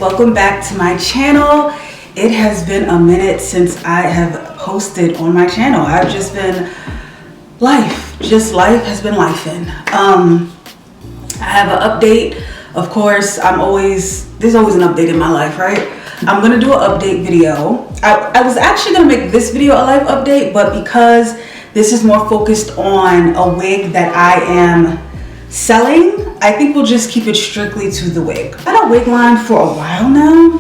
welcome back to my channel. It has been a minute since I have posted on my channel. I've just been life has been lifing. I have an update. Of course, there's always an update in my life, right? I'm gonna do an update video. I was actually gonna make this video a life update, but because this is more focused on a wig that I am selling, I think we'll just keep it strictly to the wig. I've had a wig line for a while now.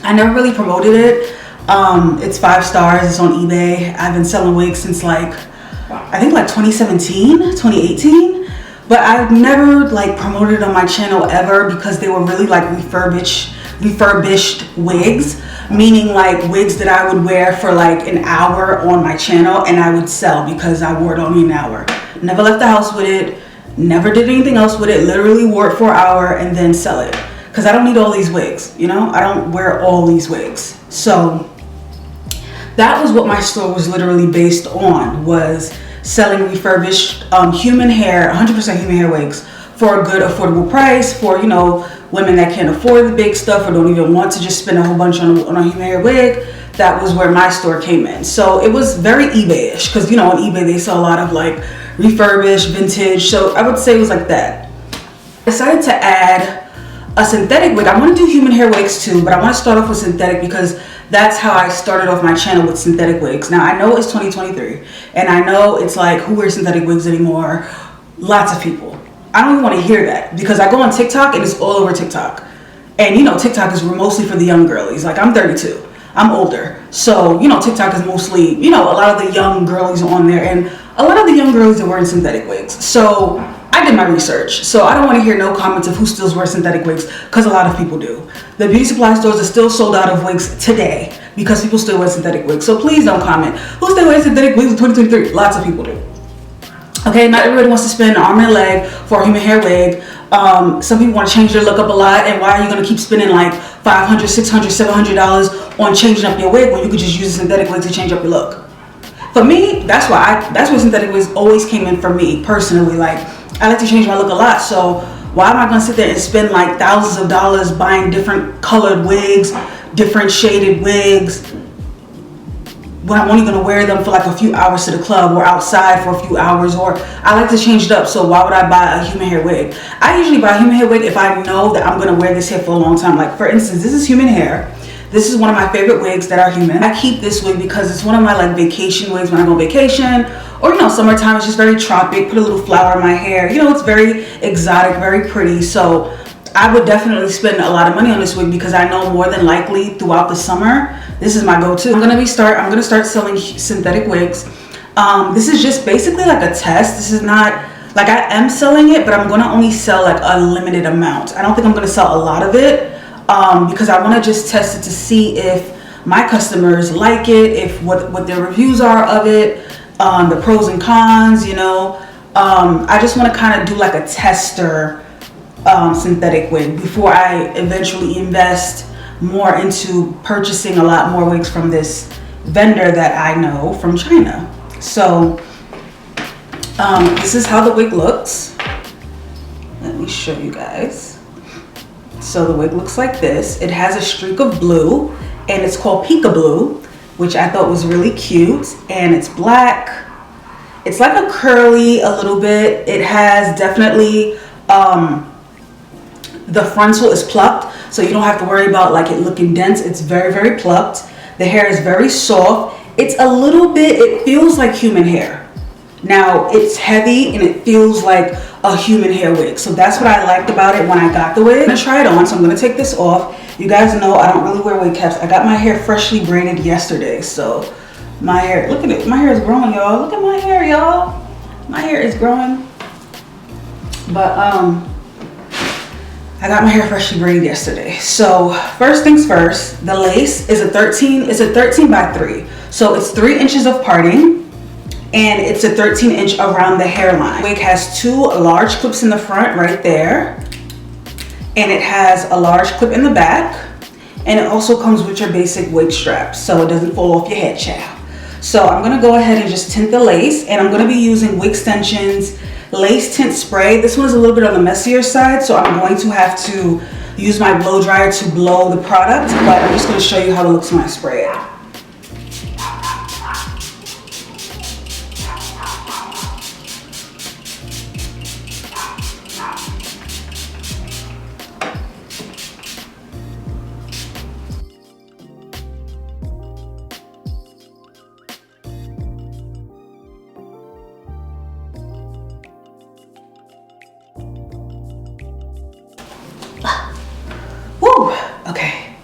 I never really promoted it. It's 5 stars, it's on eBay. I've been selling wigs since I think 2017, 2018. But I've never promoted it on my channel ever because they were really refurbished wigs, meaning wigs that I would wear for an hour on my channel and I would sell because I wore it only an hour. Never left the house with it, never did anything else with it, literally wore it for an hour and then sell it. Because I don't need all these wigs, you know? I don't wear all these wigs. So that was what my store was literally based on, was selling refurbished human hair, 100% human hair wigs for a good affordable price for, women that can't afford the big stuff or don't even want to just spend a whole bunch on a human hair wig. That was where my store came in. So it was very eBay-ish because, on eBay they sell a lot of refurbished, vintage. So I would say it was like that. I decided to add a synthetic wig. I want to do human hair wigs too, but I want to start off with synthetic because that's how I started off my channel, with synthetic wigs. Now I know it's 2023 and I know it's who wears synthetic wigs anymore? Lots of people. I don't even want to hear that because I go on TikTok and it's all over TikTok. And TikTok is mostly for the young girlies. I'm 32. I'm older. So, TikTok is mostly, a lot of the young girlies are on there and a lot of the young girlies are wearing synthetic wigs. So I did my research. So I don't want to hear no comments of who still wears synthetic wigs because a lot of people do. The beauty supply stores are still sold out of wigs today because people still wear synthetic wigs. So please don't comment. Who still wears synthetic wigs in 2023? Lots of people do. Okay, not everybody wants to spend an arm and a leg for a human hair wig. Some people want to change their look up a lot, and why are you going to keep spending $500, $600, $700 on changing up your wig when you could just use a synthetic wig to change up your look? For me, that's where synthetic wigs always came in for me personally. I like to change my look a lot, so why am I going to sit there and spend thousands of dollars buying different colored wigs, different shaded wigs, when I'm only going to wear them for a few hours to the club or outside for a few hours? Or I like to change it up, so why would I buy a human hair wig? I usually buy a human hair wig if I know that I'm going to wear this hair for a long time. For instance, this is human hair. This is one of my favorite wigs that are human. I keep this wig because it's one of my vacation wigs when I go on vacation, or summertime. It's just very tropic, put a little flower in my hair. It's very exotic, very pretty. So I would definitely spend a lot of money on this wig because I know more than likely throughout the summer this is my go-to. I'm gonna start selling synthetic wigs. This is just basically a test. This is not I am selling it, but I'm gonna only sell a limited amount. I don't think I'm gonna sell a lot of it because I want to just test it to see if my customers like it, if what their reviews are of it, the pros and cons. I just want to kind of do a tester synthetic wig before I eventually invest more into purchasing a lot more wigs from this vendor that I know from China. So this is how the wig looks. Let me show you guys. So the wig looks like this. It has a streak of blue and it's called peekaboo, which I thought was really cute, and it's black. It's a curly a little bit. It has definitely the frontal is plucked, so you don't have to worry about it looking dense. It's very, very plucked. The hair is very soft. It's a little bit, it feels like human hair. Now it's heavy and it feels like a human hair wig. So that's what I liked about it when I got the wig. I'm gonna try it on, so I'm gonna take this off. You guys know I don't really wear wig caps. I got my hair freshly braided yesterday, so my hair, look at it, my hair is growing, y'all. Look at my hair, y'all. My hair is growing. But I got my hair freshly braided yesterday. So first things first, the lace is a 13 by 3. So it's 3 inches of parting and it's a 13-inch around the hairline. The wig has 2 large clips in the front right there. And it has a large clip in the back. And it also comes with your basic wig strap so it doesn't fall off your head, child. So I'm gonna go ahead and just tint the lace, and I'm gonna be using Wig Extensions lace tint spray. This one is a little bit on the messier side, so I'm going to have to use my blow dryer to blow the product, but I'm just gonna show you how it looks when I spray it. Woo! Okay,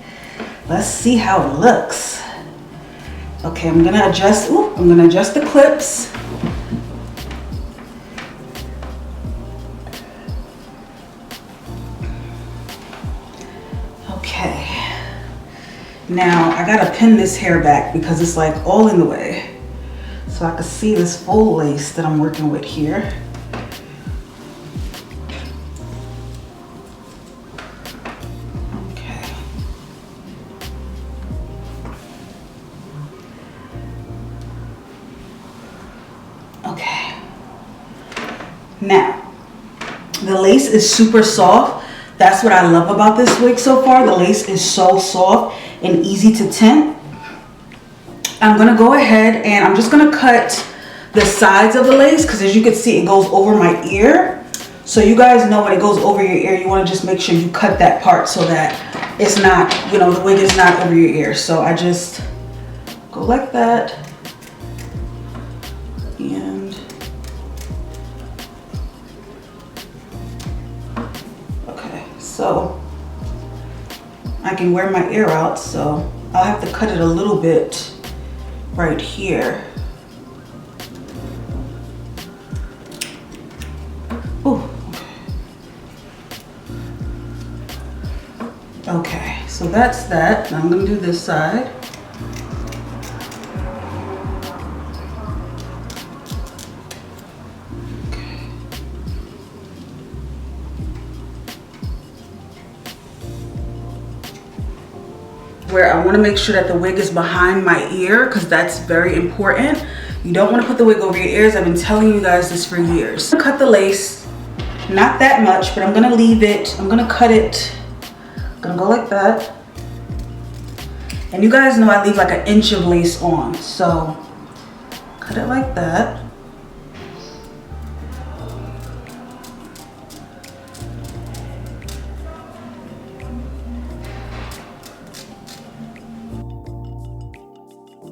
let's see how it looks. Okay, I'm gonna adjust the clips. Okay, now I gotta pin this hair back because it's like all in the way. So I can see this full lace that I'm working with here. Okay. Now, the lace is super soft. That's what I love about this wig so far. The lace is so soft and easy to tint. I'm gonna go ahead and I'm just gonna cut the sides of the lace because as you can see, it goes over my ear. So you guys know when it goes over your ear, you wanna just make sure you cut that part so that it's not, you know, the wig is not over your ear. So I just go like that. And okay, so I can wear my ear out, so I'll have to cut it a little bit right here. Ooh, okay, so that's that. Now I'm gonna do this side. Where I want to make sure that the wig is behind my ear because that's very important. You don't want to put the wig over your ears. I've been telling you guys this for years. I'm gonna cut the lace, not that much, but I'm gonna leave it. I'm gonna cut it. I'm gonna go like that. And you guys know I leave like 1 inch of lace on, so cut it like that.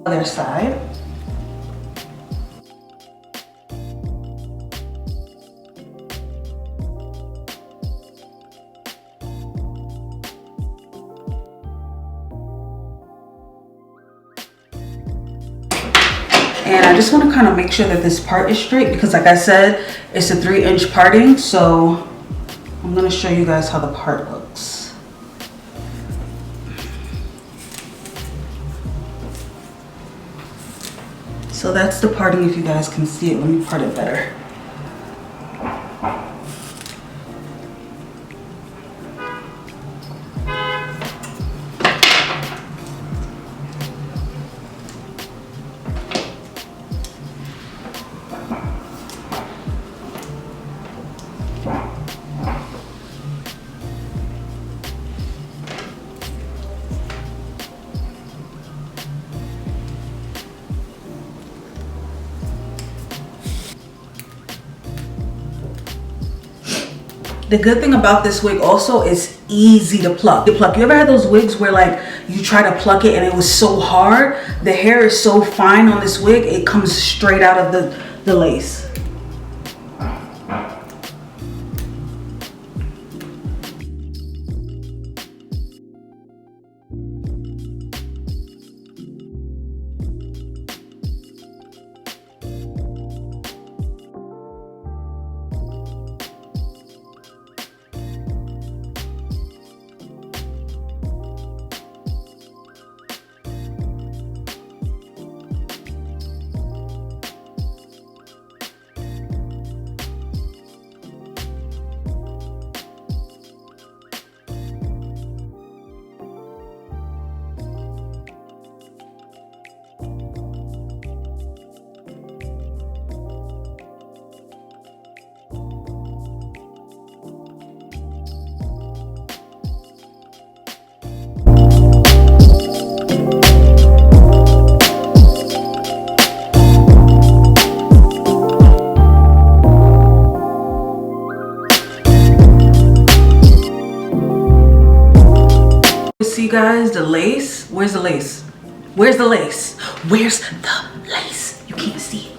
Other side. And I just want to kind of make sure that this part is straight because like I said, it's a 3-inch parting. So I'm going to show you guys how the part looks. So that's the parting if you guys can see it. Let me part it better. The good thing about this wig also is easy to pluck. You ever had those wigs where like you try to pluck it and it was so hard? The hair is so fine on this wig, it comes straight out of the lace. you guys the lace. Where's the lace? Where's the lace? Where's the lace? You can't see it.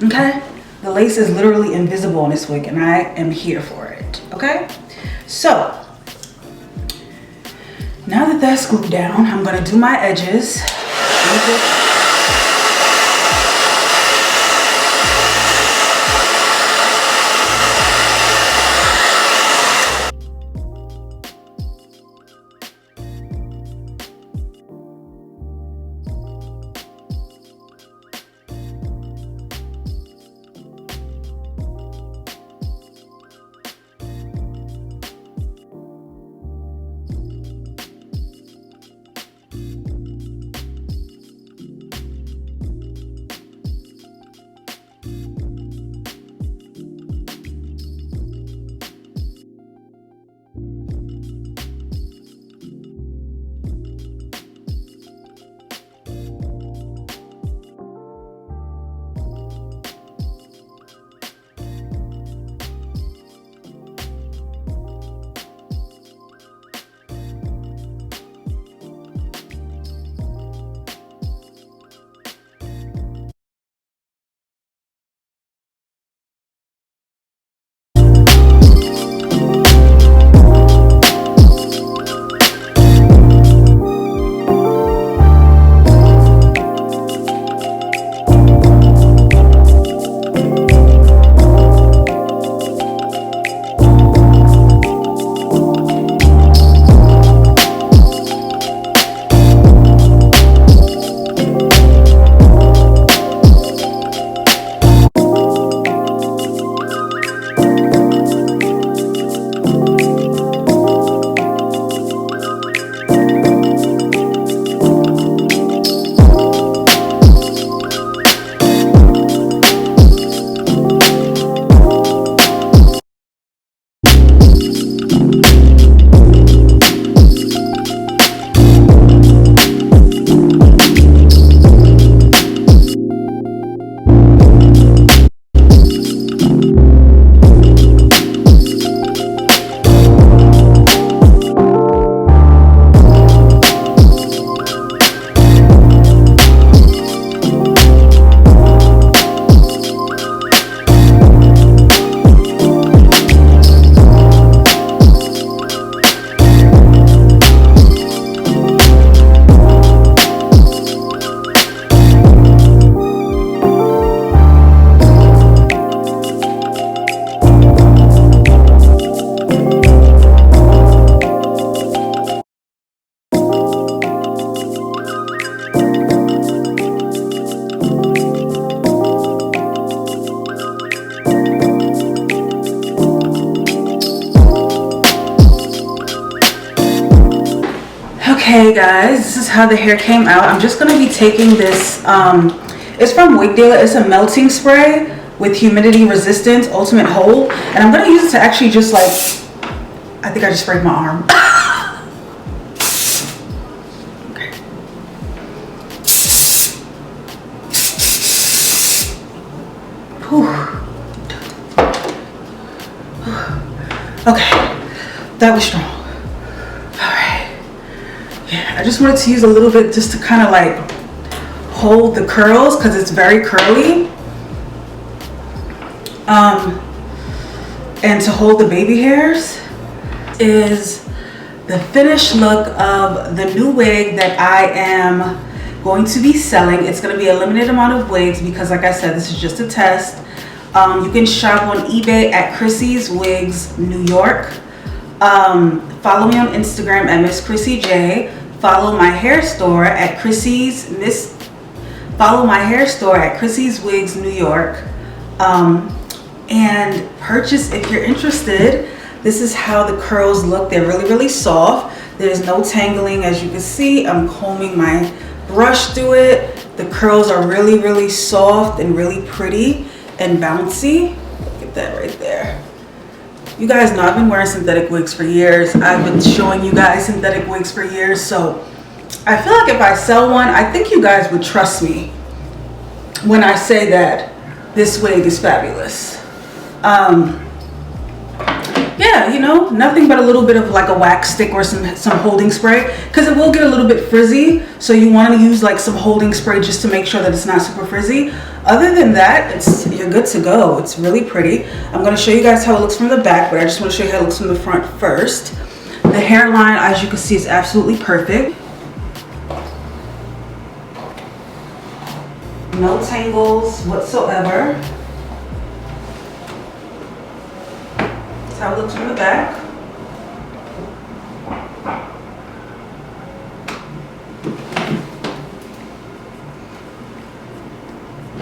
Okay? The lace is literally invisible on this wig, and I am here for it. Okay? So, now that that's glued down, I'm gonna do my edges. Okay guys, this is how the hair came out. I'm just gonna be taking this, it's from Wig Dealer. It's a melting spray with humidity resistant ultimate hold, and I'm gonna use it to actually just like, I think I just sprayed my arm. Okay. Whew. Okay, that was strong. I just wanted to use a little bit just to kind of like hold the curls because it's very curly. And to hold the baby hairs. Is the finished look of the new wig that I am going to be selling. It's going to be a limited amount of wigs because like I said, this is just a test. You can shop on eBay at Chrissy's Wigs New York. Follow me on Instagram at Misschrissyjaye. Follow my hair store at Chrissy's Wigs New York, and purchase if you're interested. This is how the curls look. They're really, really soft. There's no tangling, as you can see. I'm combing my brush through it. The curls are really, really soft and really pretty and bouncy. Look at that right there. You guys know I've been wearing synthetic wigs for years. I've been showing you guys synthetic wigs for years. So I feel like if I sell one, I think you guys would trust me when I say that this wig is fabulous. Yeah, yeah, you know, nothing but a little bit of like a wax stick or some holding spray, because it will get a little bit frizzy. So you want to use like some holding spray just to make sure that it's not super frizzy. Other than that, you're good to go. It's really pretty. I'm going to show you guys how it looks from the back, but I just want to show you how it looks from the front first. The hairline, as you can see, is absolutely perfect. No tangles whatsoever. That's how it looks from the back.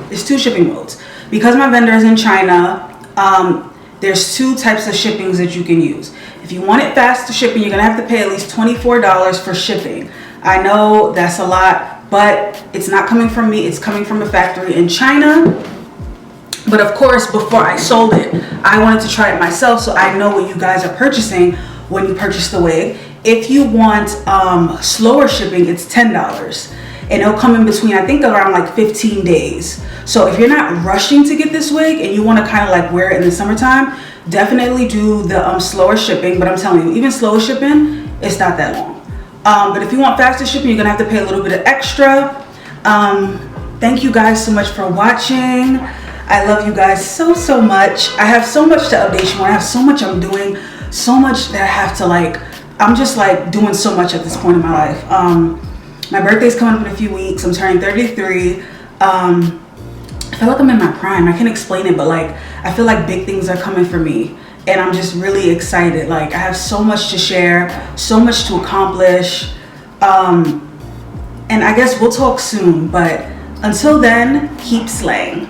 There's 2 shipping modes. Because my vendor is in China, there's 2 types of shippings that you can use. If you want it fast shipping, you're gonna have to pay at least $24 for shipping. I know that's a lot, but it's not coming from me, it's coming from a factory in China. But of course, before I sold it, I wanted to try it myself so I know what you guys are purchasing when you purchase the wig. If you want slower shipping, it's $10. And it'll come in between, I think, around like 15 days. So if you're not rushing to get this wig and you want to kind of like wear it in the summertime, definitely do the slower shipping. But I'm telling you, even slower shipping, it's not that long. But if you want faster shipping, you're gonna have to pay a little bit of extra. Thank you guys so much for watching. I love you guys so much. I have so much to update you on. I have so much I'm doing, so much that I have to like, I'm just like doing so much at this point in my life. My birthday's coming up in a few weeks. I'm turning 33. I feel like I'm in my prime. I can't explain it, but like, I feel like big things are coming for me. And I'm just really excited. Like, I have so much to share, so much to accomplish. And I guess we'll talk soon, but until then, keep slaying.